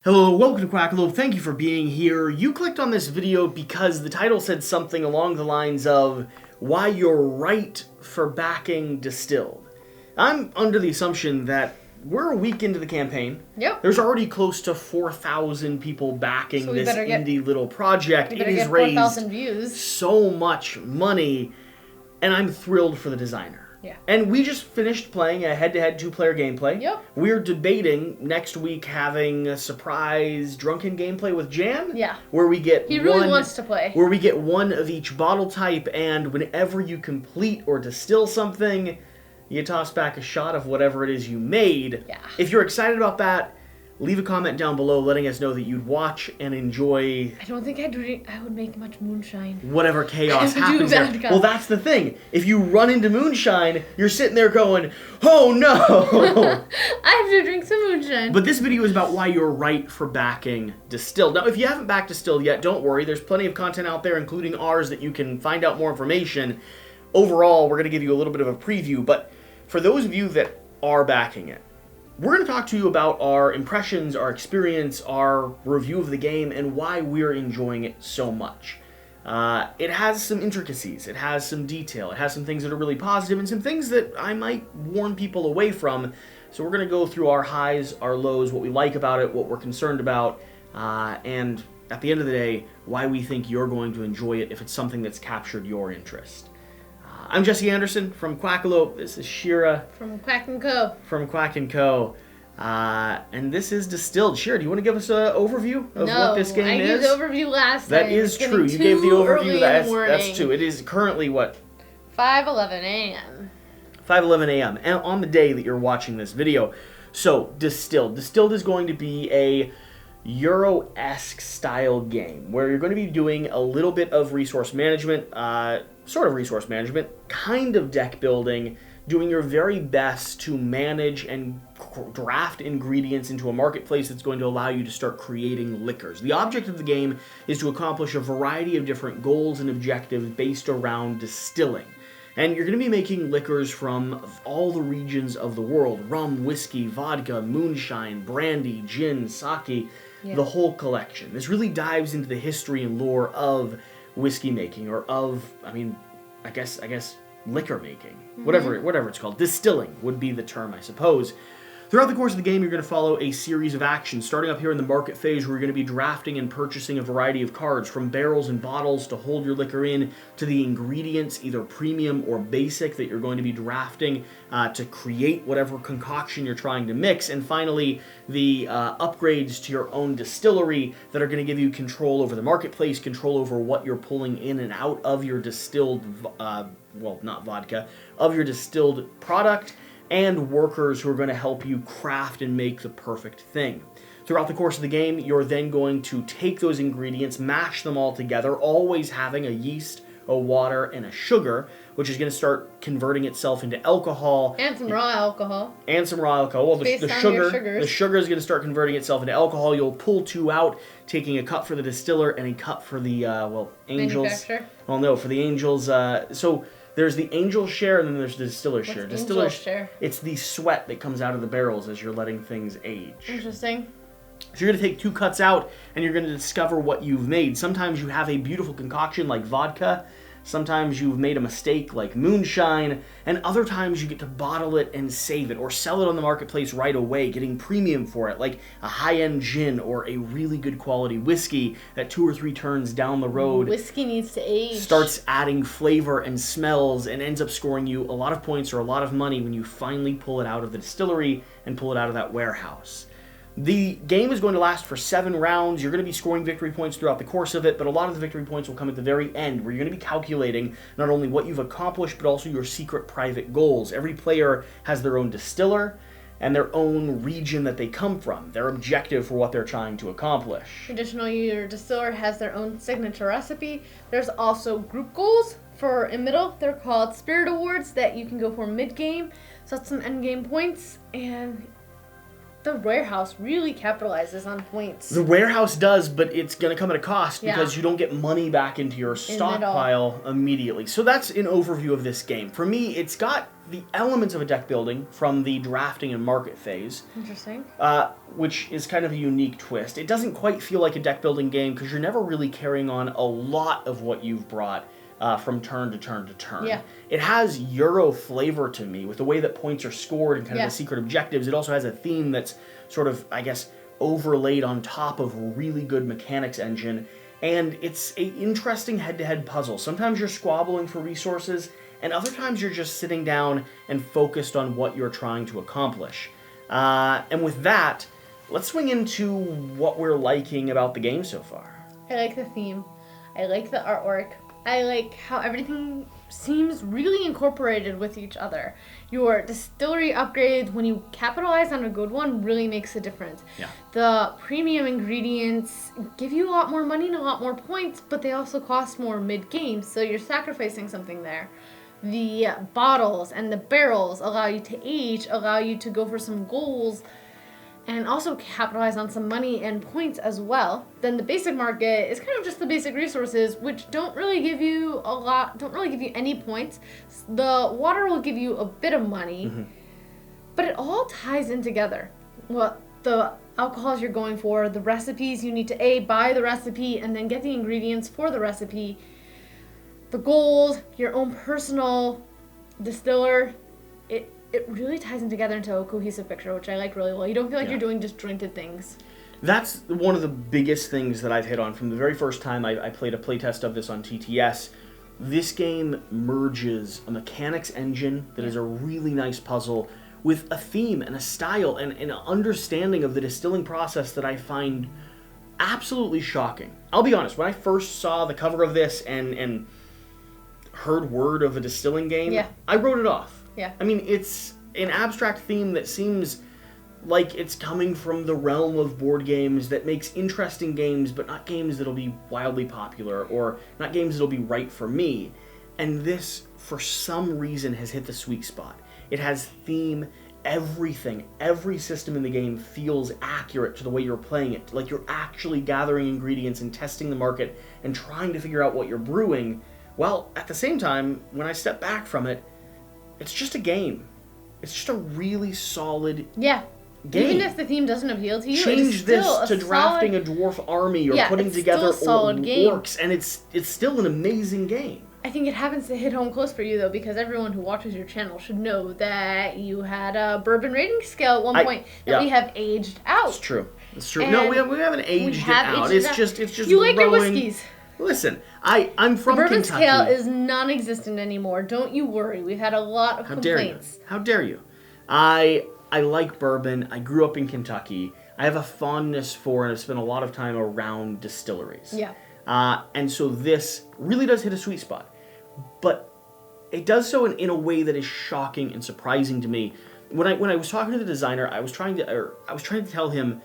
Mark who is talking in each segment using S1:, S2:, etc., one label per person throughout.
S1: Hello, welcome to Quackalope. Thank you for being here. You clicked on this video because the title said something along the lines of why you're right for backing Distilled. I'm under the assumption that we're a week into the campaign.
S2: Yep.
S1: There's already close to 4,000 people backing this indie little project.
S2: It
S1: has
S2: raised
S1: 4,000
S2: views.
S1: So much money, and I'm thrilled for the designer.
S2: Yeah.
S1: And we just finished playing a head-to-head two-player gameplay.
S2: Yep.
S1: We're debating next week having a surprise drunken gameplay with Jan.
S2: Yeah.
S1: Where we get
S2: He really wants to play.
S1: Where we get one of each bottle type, and whenever you complete or distill something, you toss back a shot of whatever it is you made.
S2: Yeah.
S1: If you're excited about that, leave a comment down below letting us know that you'd watch and enjoy.
S2: I don't think I would make much moonshine.
S1: Whatever chaos happens there. Well, that's the thing. If you run into moonshine, you're sitting there going, oh no!
S2: I have to drink some moonshine.
S1: But this video is about why you're right for backing Distilled. Now, if you haven't backed Distilled yet, don't worry. There's plenty of content out there, including ours, that you can find out more information. Overall, we're going to give you a little bit of a preview, but for those of you that are backing it, we're going to talk to you about our impressions, our experience, our review of the game, and why we're enjoying it so much. It has some intricacies, it has some detail, it has some things that are really positive, and some things that I might warn people away from. So we're going to go through our highs, our lows, what we like about it, what we're concerned about, and at the end of the day, why we think you're going to enjoy it if it's something that's captured your interest. I'm Jesse Anderson from Quackalope. This is Shira
S2: from Quack & Co.
S1: From Quack & Co. And this is Distilled. Shira, do you want to give us an overview of what this game is?
S2: No, I gave the overview last time.
S1: That is true. You gave the overview. That's true. It is currently what?
S2: 5:11 a.m.
S1: 5:11 a.m. and on the day that you're watching this video. So, Distilled. Distilled is going to be a Euro-esque style game where you're going to be doing a little bit of resource management, sort of resource management, kind of deck building, doing your very best to manage and draft ingredients into a marketplace that's going to allow you to start creating liquors. The object of the game is to accomplish a variety of different goals and objectives based around distilling. And you're going to be making liquors from all the regions of the world: rum, whiskey, vodka, moonshine, brandy, gin, sake, the whole collection. This really dives into the history and lore of whiskey making, or of, I guess liquor making. Whatever it's called. Distilling would be the term, I suppose. Throughout the course of the game, you're going to follow a series of actions, starting up here in the market phase, where you're going to be drafting and purchasing a variety of cards, from barrels and bottles to hold your liquor in, to the ingredients, either premium or basic, that you're going to be drafting to create whatever concoction you're trying to mix, and finally, the upgrades to your own distillery that are going to give you control over the marketplace, control over what you're pulling in and out of your distilled, not vodka, of your distilled product, and workers who are going to help you craft and make the perfect thing. Throughout the course of the game, you're then going to take those ingredients, mash them all together, always having a yeast, a water, and a sugar, which is going to start converting itself into alcohol.
S2: And some raw alcohol.
S1: Well, the sugar is going to start converting itself into alcohol. You'll pull two out, taking a cup for the distiller and a cup for the, angels.
S2: Manufacturer?
S1: Well, no, for the angels. So there's the angel share, and then there's the distiller's share.
S2: Distiller's share?
S1: It's the sweat that comes out of the barrels as you're letting things age.
S2: Interesting.
S1: So you're going to take two cuts out, and you're going to discover what you've made. Sometimes you have a beautiful concoction like vodka. Sometimes you've made a mistake like moonshine, and other times you get to bottle it and save it, or sell it on the marketplace right away, getting premium for it, like a high-end gin or a really good quality whiskey that 2 or 3 turns down the road
S2: whiskey needs to age,
S1: starts adding flavor and smells, and ends up scoring you a lot of points or a lot of money when you finally pull it out of the distillery and pull it out of that warehouse. The game is going to last for 7 rounds. You're going to be scoring victory points throughout the course of it, but a lot of the victory points will come at the very end, where you're going to be calculating not only what you've accomplished, but also your secret private goals. Every player has their own distiller and their own region that they come from, their objective for what they're trying to accomplish.
S2: Additionally, your distiller has their own signature recipe. There's also group goals for in middle. They're called Spirit Awards that you can go for mid-game. So that's some end-game points, and The warehouse really capitalizes on points.
S1: The warehouse does, but it's going to come at a cost because
S2: Yeah.
S1: you don't get money back into your stockpile immediately. So that's an overview of this game. For me, it's got the elements of a deck building from the drafting and market phase.
S2: Interesting.
S1: Which is kind of a unique twist. It doesn't quite feel like a deck building game because you're never really carrying on a lot of what you've brought from turn to turn to turn.
S2: Yeah.
S1: It has Euro flavor to me with the way that points are scored and kind of the secret objectives. It also has a theme that's sort of, I guess, overlaid on top of a really good mechanics engine. And it's an interesting head-to-head puzzle. Sometimes you're squabbling for resources, and other times you're just sitting down and focused on what you're trying to accomplish. And with that, let's swing into what we're liking about the game so far.
S2: I like the theme. I like the artwork. I like how everything seems really incorporated with each other. Your distillery upgrades, when you capitalize on a good one, really makes a difference.
S1: Yeah.
S2: The premium ingredients give you a lot more money and a lot more points, but they also cost more mid-game, so you're sacrificing something there. The bottles and the barrels allow you to age, allow you to go for some goals, and also capitalize on some money and points as well. Then the basic market is kind of just the basic resources, which don't really give you a lot, don't really give you any points. The water will give you a bit of money, but it all ties in together. What the alcohols you're going for, the recipes you need to buy the recipe and then get the ingredients for the recipe, the goals, your own personal distiller. It really ties them together into a cohesive picture, which I like really well. You don't feel like you're doing disjointed things.
S1: That's one of the biggest things that I've hit on from the very first time I played a playtest of this on TTS. This game merges a mechanics engine that is a really nice puzzle with a theme and a style and an understanding of the distilling process that I find absolutely shocking. I'll be honest, when I first saw the cover of this and heard word of a distilling game, I wrote it off.
S2: Yeah.
S1: I mean, it's an abstract theme that seems like it's coming from the realm of board games that makes interesting games, but not games that'll be wildly popular or not games that'll be right for me. And this, for some reason, has hit the sweet spot. It has theme, everything, every system in the game feels accurate to the way you're playing it. Like you're actually gathering ingredients and testing the market and trying to figure out what you're brewing. While at the same time, when I step back from it, it's just a game. It's just a really solid game.
S2: Even if the theme doesn't appeal to you,
S1: change this to drafting a dwarf army or putting together orcs, and it's still an amazing game.
S2: I think it happens to hit home close for you, though, because everyone who watches your channel should know that you had a bourbon rating scale at one point that we have aged out.
S1: It's true. It's true. No, we haven't aged it out. It's just
S2: you like your whiskeys.
S1: Listen, I'm from
S2: Kentucky. The bourbon
S1: Kentucky.
S2: scale is non-existent anymore. Don't you worry. We've had a lot of complaints.
S1: How dare you? I like bourbon. I grew up in Kentucky. I have a fondness for and I've spent a lot of time around distilleries.
S2: Yeah.
S1: And so this really does hit a sweet spot. But it does so in a way that is shocking and surprising to me. When I was talking to the designer, I was trying to tell him,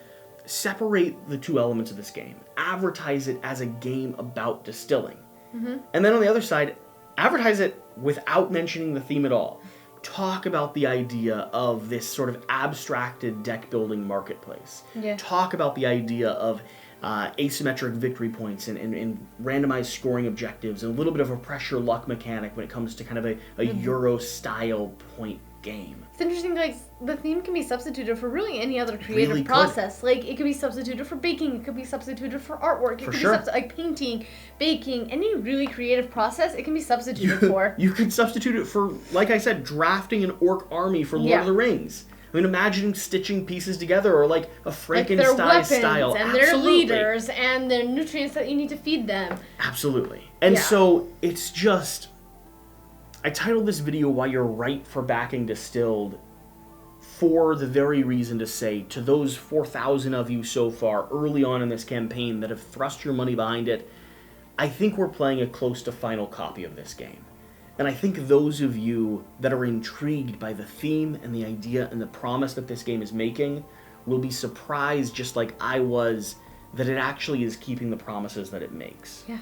S1: separate the two elements of this game. Advertise it as a game about distilling. And then on the other side, advertise it without mentioning the theme at all. Talk about the idea of this sort of abstracted deck building marketplace. Talk about the idea of asymmetric victory points and randomized scoring objectives and a little bit of a pressure luck mechanic when it comes to kind of a Euro style point game.
S2: It's interesting, like, the theme can be substituted for really any other creative process. Like, it could be substituted for baking, it could be substituted for artwork, it could be like painting, baking, any really creative process, it can be substituted for. You
S1: could substitute it for, like I said, drafting an orc army for Lord of the Rings. I mean, imagine stitching pieces together or like a Frankenstein
S2: like their
S1: style.
S2: And their leaders and the nutrients that you need to feed them.
S1: Absolutely. And so it's just... I titled this video Why You're Right for Backing Distilled for the very reason to say to those 4,000 of you so far early on in this campaign that have thrust your money behind it, I think we're playing a close to final copy of this game. And I think those of you that are intrigued by the theme and the idea and the promise that this game is making will be surprised, just like I was, that it actually is keeping the promises that it makes.
S2: Yeah.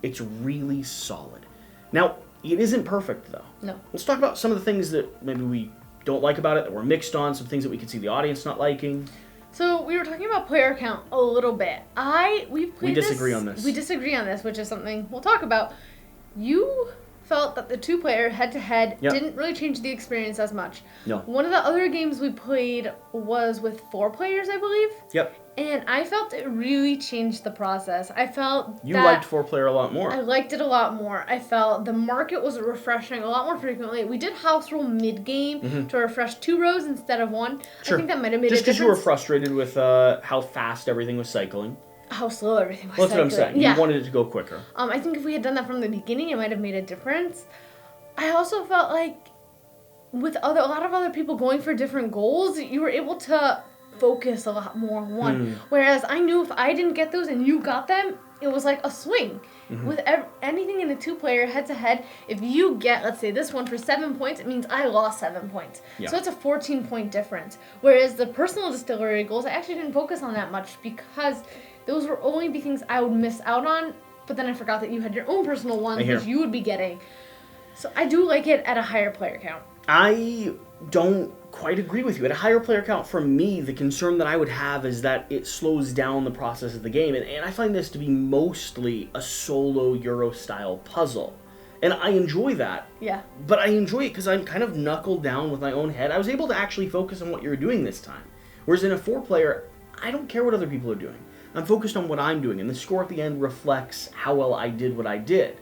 S1: It's really solid. Now, it isn't perfect, though.
S2: No.
S1: Let's talk about some of the things that maybe we don't like about it, that we're mixed on, some things that we could see the audience not liking?
S2: So we were talking about player count a little bit. We disagree
S1: on this.
S2: We disagree on this, which is something we'll talk about. You felt that the 2-player head-to-head didn't really change the experience as much.
S1: No.
S2: One of the other games we played was with 4 players, I believe.
S1: Yep.
S2: And I felt it really changed the process. I felt
S1: you liked 4-player a lot more.
S2: I liked it a lot more. I felt the market was refreshing a lot more frequently. We did house roll mid-game to refresh 2 rows instead of 1.
S1: Sure.
S2: I think that might have made
S1: just
S2: a difference.
S1: because you were frustrated with how fast everything was cycling.
S2: How slow everything was.
S1: Well, that's
S2: cycling.
S1: what I'm saying.
S2: Yeah.
S1: You wanted it to go quicker.
S2: I think if we had done that from the beginning, it might have made a difference. I also felt like with a lot of other people going for different goals, you were able to focus a lot more on one. Whereas I knew if I didn't get those and you got them, it was like a swing. With anything in a 2-player head-to-head, if you get, let's say, this one for 7 points, it means I lost 7 points.
S1: Yeah.
S2: So it's a 14-point difference. Whereas the personal distillery goals, I actually didn't focus on that much because those were only be things I would miss out on, but then I forgot that you had your own personal ones, which you would be getting. So I do like it at a higher player count.
S1: I don't quite agree with you. At a higher player count, for me, the concern that I would have is that it slows down the process of the game. And I find this to be mostly a solo Euro-style puzzle. And I enjoy that.
S2: Yeah.
S1: But I enjoy it because I'm kind of knuckled down with my own head. I was able to actually focus on what you're doing this time. Whereas in a 4-player, I don't care what other people are doing. I'm focused on what I'm doing. And the score at the end reflects how well I did what I did.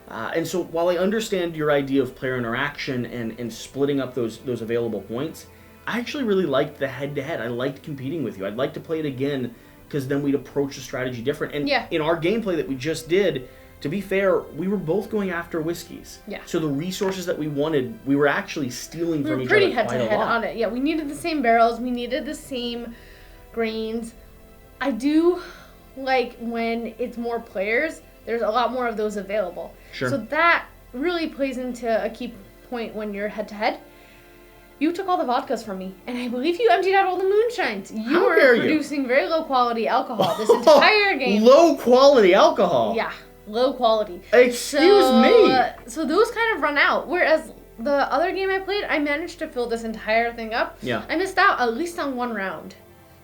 S1: And so while I understand your idea of player interaction and splitting up those available points, I actually really liked the head-to-head. I liked competing with you. I'd like to play it again because then we'd approach the strategy different. And in our gameplay that we just did, to be fair, we were both going after whiskeys.
S2: Yeah.
S1: So the resources that we wanted, we were actually stealing from each other
S2: pretty
S1: quite a
S2: head-to-head
S1: lot.
S2: on it. Yeah, we needed the same barrels. We needed the same grains. I do like when it's more players, there's a lot more of those available.
S1: Sure.
S2: So that really plays into a key point when you're head-to-head. You took all the vodkas from me, and I believe you emptied out all the moonshines. You were producing very low-quality alcohol this entire game.
S1: Low-quality alcohol?
S2: Yeah, low quality.
S1: Excuse me?
S2: So those kind of run out, whereas the other game I played, I managed to fill this entire thing up.
S1: Yeah.
S2: I missed out at least on 1 round.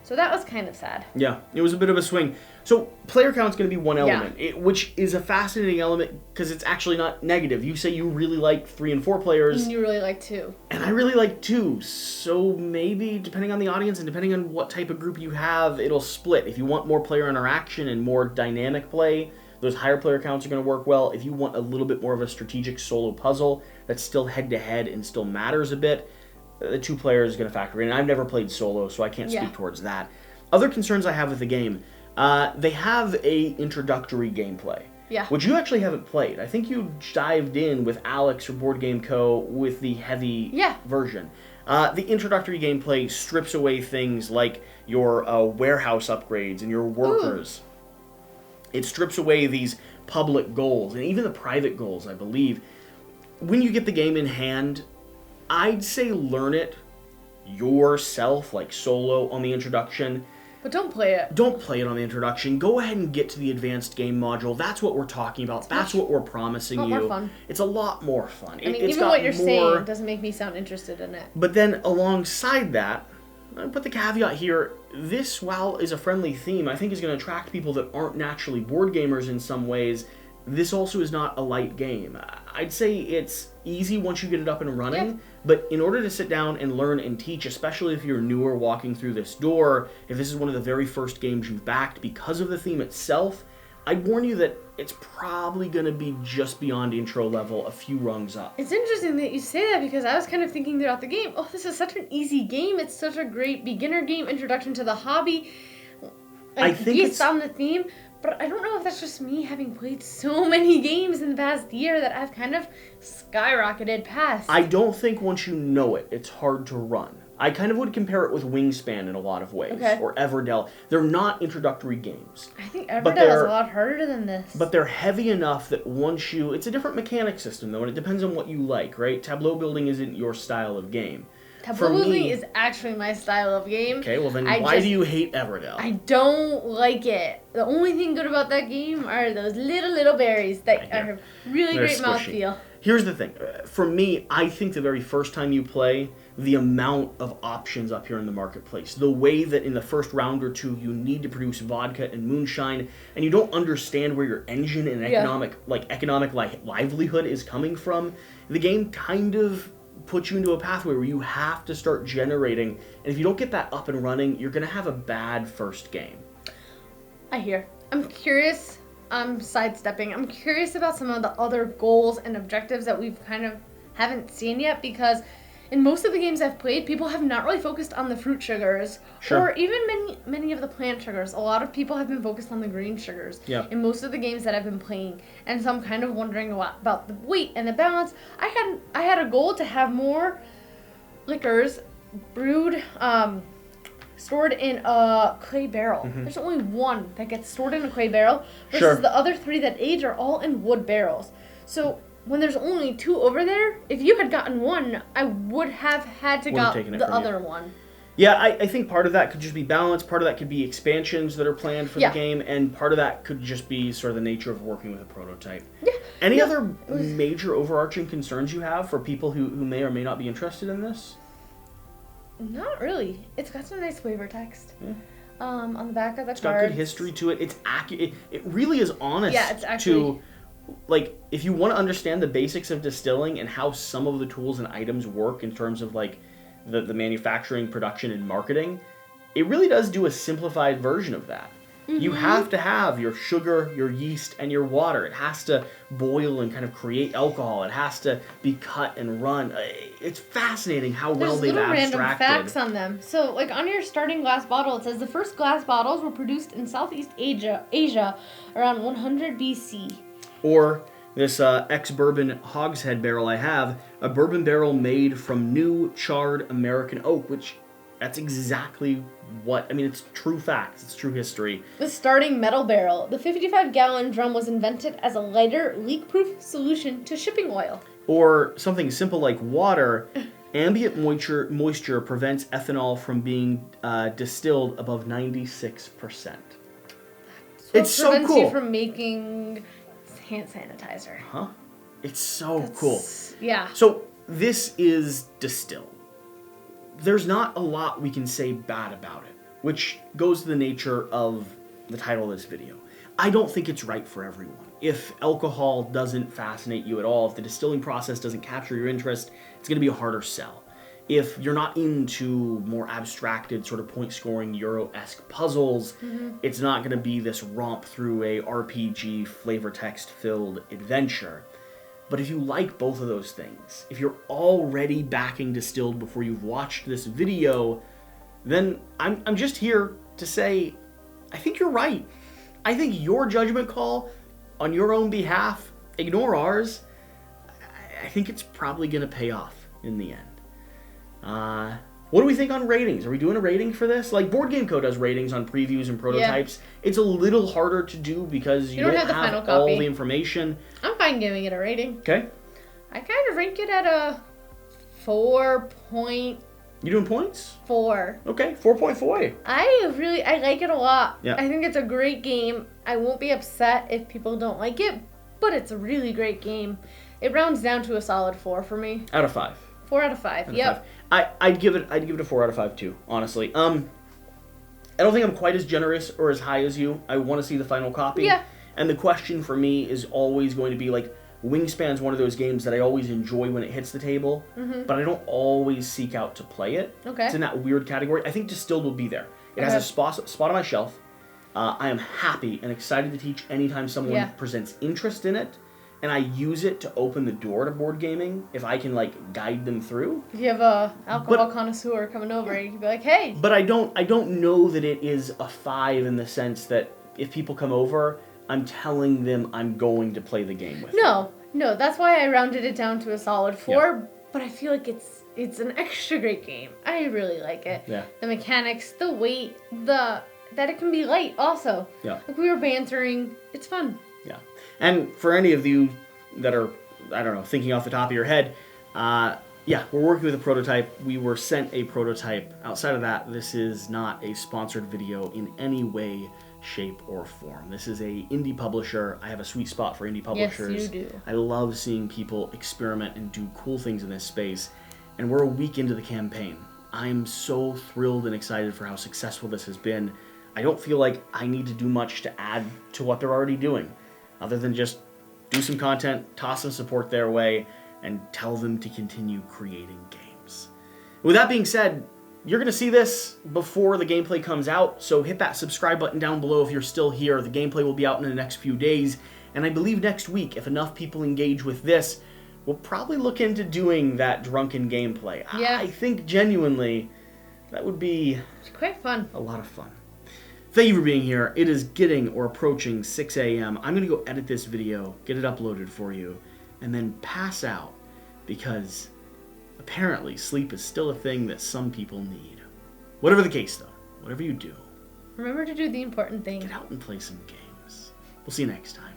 S2: So that was kind of sad.
S1: Yeah, it was a bit of a swing. So player count's going to be one element, which is a fascinating element because it's actually not negative. You say you really like 3 and 4 players.
S2: And you really like 2.
S1: And I really like 2. So maybe, depending on the audience and depending on what type of group you have, it'll split. If you want more player interaction and more dynamic play, those higher player counts are going to work well. If you want a little bit more of a strategic solo puzzle that's still head-to-head and still matters a bit, the 2 players is going to factor in. I've never played solo, so I can't speak towards that. Other concerns I have with the game, they have a introductory gameplay, which you actually haven't played. I think you dived in with Alex or Board Game Co. with the heavy version. The introductory gameplay strips away things like your warehouse upgrades and your workers. It strips away these public goals and even the private goals, I believe. When you get the game in hand, I'd say learn it yourself, like solo on the introduction.
S2: But don't play it.
S1: Don't play it on the introduction. Go ahead and get to the advanced game module. That's what we're talking about. That's what we're promising you.
S2: More fun.
S1: It's a lot more fun.
S2: I mean, even what you're saying doesn't make me sound interested in it.
S1: But then alongside that, I put the caveat here, this, while is a friendly theme, I think is going to attract people that aren't naturally board gamers in some ways. This also is not a light game. I'd say it's easy once you get it up and running, but in order to sit down and learn and teach, especially if you're newer walking through this door, if this is one of the very first games you've backed because of the theme itself, I'd warn you that it's probably going to be just beyond intro level, a few rungs up.
S2: It's interesting that you say that because I was kind of thinking throughout the game, oh, this is such an easy game. It's such a great beginner game, introduction to the hobby.
S1: I think
S2: it's on the theme. But I don't know if that's just me having played so many games in the past year that I've kind of skyrocketed past.
S1: I don't think once you know it, it's hard to run. I kind of would compare it with Wingspan in a lot of ways, or Everdell. They're not introductory games.
S2: I think Everdell is a lot harder than this.
S1: But they're heavy enough that once you... It's a different mechanic system, though, and it depends on what you like, right? Tableau building isn't your style of game.
S2: Tableau building is actually my style of game.
S1: Okay, well then why do you hate Everdell?
S2: I don't like it. The only thing good about that game are those little berries that are really great mouthfeel.
S1: Here's the thing. For me, I think the very first time you play, the amount of options up here in the marketplace, the way that in the first round or two you need to produce vodka and moonshine, and you don't understand where your engine and economic livelihood is coming from, the game kind of puts you into a pathway where you have to start generating, and if you don't get that up and running, you're going to have a bad first game.
S2: I hear. I'm curious. I'm sidestepping. I'm curious about some of the other goals and objectives that we've kind of haven't seen yet, because in most of the games I've played, people have not really focused on the fruit sugars, or even many of the plant sugars. A lot of people have been focused on the green sugars in most of the games that I've been playing, and so I'm kind of wondering about the weight and the balance. I had a goal to have more liquors brewed, stored in a clay barrel. There's only one that gets stored in a clay barrel, versus the other 3 that age are all in wood barrels. So when there's only 2 over there, if you had gotten one, I would have had to get the other one.
S1: Yeah, I think part of that could just be balance, part of that could be expansions that are planned for the game, and part of that could just be sort of the nature of working with a prototype. Any other major overarching concerns you have for people who may or may not be interested in this?
S2: Not really. It's got some nice flavor text. On the back of the cards.
S1: It's got good history to it. It's accurate. It really is honest.
S2: Yeah, it's actually...
S1: like, if you want to understand the basics of distilling and how some of the tools and items work in terms of, like, the manufacturing, production, and marketing, it really does do a simplified version of that. You have to have your sugar, your yeast, and your water. It has to boil and kind of create alcohol. It has to be cut and run. It's fascinating how well they've abstracted.
S2: Random facts on them. So, like, on your starting glass bottle, it says the first glass bottles were produced in Southeast Asia around 100 BC.
S1: Or this ex-bourbon hogshead barrel I have, a bourbon barrel made from new charred American oak, which that's exactly what, I mean, it's true facts, it's true history.
S2: The starting metal barrel. The 55-gallon drum was invented as a lighter, leak-proof solution to shipping oil.
S1: Or something simple like water. Ambient moisture prevents ethanol from being distilled above 96%. It's so cool.
S2: Prevents you from making hand sanitizer.
S1: It's so cool.
S2: Yeah.
S1: So this is Distilled. There's not a lot we can say bad about it, which goes to the nature of the title of this video. I don't think it's right for everyone. If alcohol doesn't fascinate you at all, if the distilling process doesn't capture your interest, it's going to be a harder sell. If you're not into more abstracted, sort of point-scoring Euro-esque puzzles, it's not going to be this romp through a RPG flavor text-filled adventure. But if you like both of those things, if you're already backing Distilled before you've watched this video, then I'm just here to say, I think you're right. I think your judgment call on your own behalf, ignore ours, I think it's probably going to pay off in the end. What do we think on ratings? Are we doing a rating for this? Like, Board Game Co. does ratings on previews and prototypes. Yeah. It's a little harder to do because you don't have all the information.
S2: I'm fine giving it a rating.
S1: Okay.
S2: I kind of rank it at a 4.
S1: You doing points?
S2: 4.
S1: Okay, 4.4.
S2: I like it a lot.
S1: Yeah.
S2: I think it's a great game. I won't be upset if people don't like it, but it's a really great game. It rounds down to a solid 4 for me.
S1: Out of 5.
S2: 4 out of 5. Yep.
S1: I'd give it a 4 out of 5 too, honestly. I don't think I'm quite as generous or as high as you. I want to see the final copy.
S2: Yeah.
S1: And the question for me is always going to be, like, Wingspan's one of those games that I always enjoy when it hits the table, but I don't always seek out to play it.
S2: Okay.
S1: It's in that weird category. I think Distilled will be there. It has a spot on my shelf. I am happy and excited to teach anytime someone presents interest in it. And I use it to open the door to board gaming if I can, like, guide them through.
S2: If you have a alcohol connoisseur coming over, you can be like, hey.
S1: But I don't know that it is a 5 in the sense that if people come over, I'm telling them I'm going to play the game with them.
S2: No, that's why I rounded it down to a solid 4. But I feel like it's an extra great game. I really like it.
S1: Yeah.
S2: The mechanics, the weight, that it can be light also.
S1: Yeah.
S2: Like, we were bantering. It's fun.
S1: Yeah. And for any of you that are, I don't know, thinking off the top of your head, yeah, we're working with a prototype. We were sent a prototype. Outside of that, this is not a sponsored video in any way, shape, or form. This is a indie publisher. I have a sweet spot for indie publishers.
S2: Yes, you do.
S1: I love seeing people experiment and do cool things in this space. And we're a week into the campaign. I'm so thrilled and excited for how successful this has been. I don't feel like I need to do much to add to what they're already doing, other than just do some content, toss some support their way, and tell them to continue creating games. With that being said, you're going to see this before the gameplay comes out, so hit that subscribe button down below if you're still here. The gameplay will be out in the next few days, and I believe next week, if enough people engage with this, we'll probably look into doing that drunken gameplay.
S2: Yeah.
S1: I think genuinely that would be
S2: It's quite fun.
S1: a lot of fun. Thank you for being here. It is getting or approaching 6 a.m. I'm going to go edit this video, get it uploaded for you, and then pass out, because apparently sleep is still a thing that some people need. Whatever the case, though, whatever you do,
S2: Remember to do the important thing.
S1: get out and play some games. We'll see you next time.